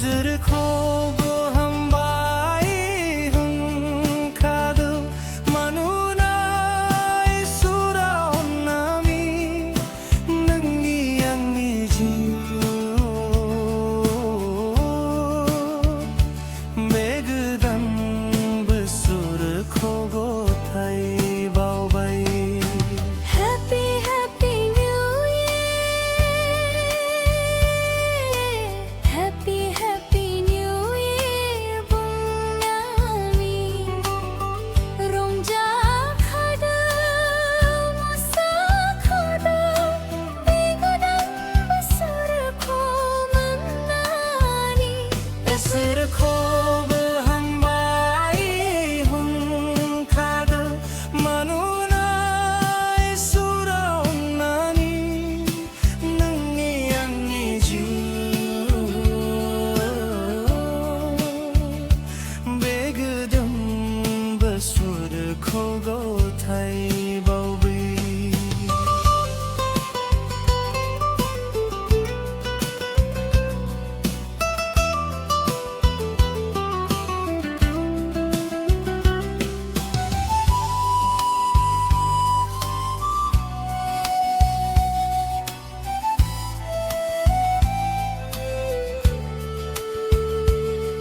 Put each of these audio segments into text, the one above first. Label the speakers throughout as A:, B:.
A: 쓰르코고 한바이 흥카도 마누나의 수라온 남이 능이양이지요 매그단 부스르코고 타이 바오바이 쓰르코브 한바이 흥카드 마누나의 수라온 나니 능이양이주 베그든 버수르코고 타이바우비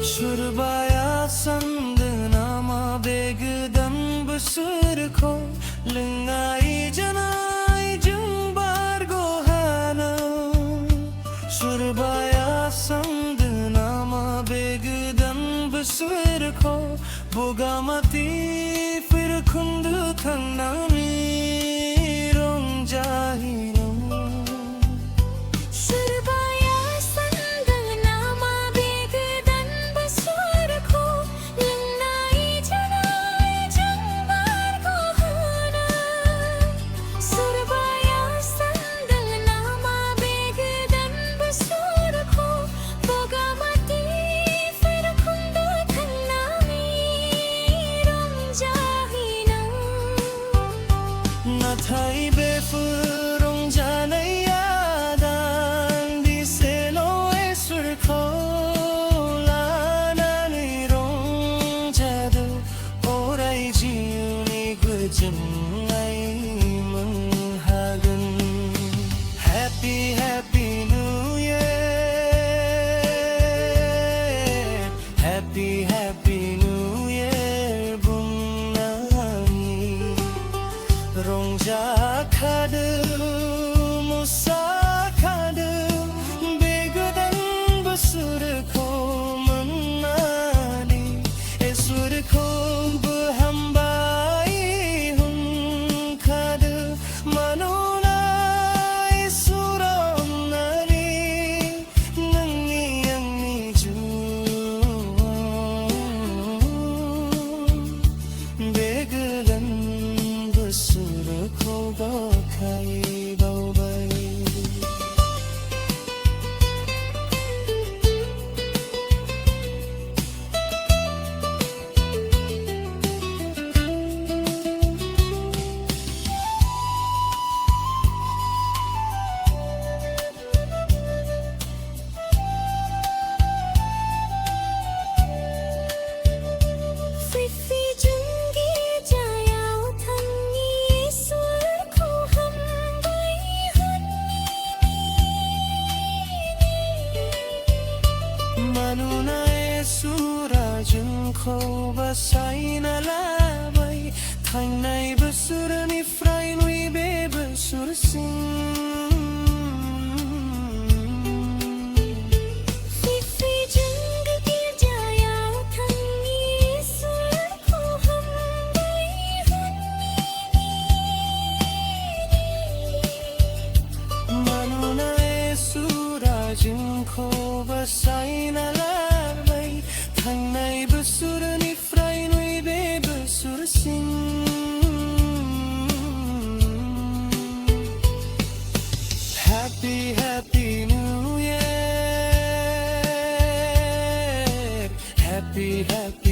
A: Şurbaya sandın ama begden besırko Lengay canay jumbar gohana Şurbaya sandın ama begden besırko Bogamati fir kundu thanami rong jahino Nathai befurong janay yadan di selo esur kola nanirong jadu oray jiyuni gujum ay menghagan Happy Happy New Year Happy Happy New Year bunani Rongja kadu musa kadu begudan besurko menani esurko behambai hun kadu manuna isuron nari nengi yang niju begudan besurko kai baobai Manunay surajun ko basay na labay Thangnay basura ni fray nui be basura sing Manunay surajun ko basay na labay Thangnay basura ni fray nui be basura sing Happy Happy New Year Happy Happy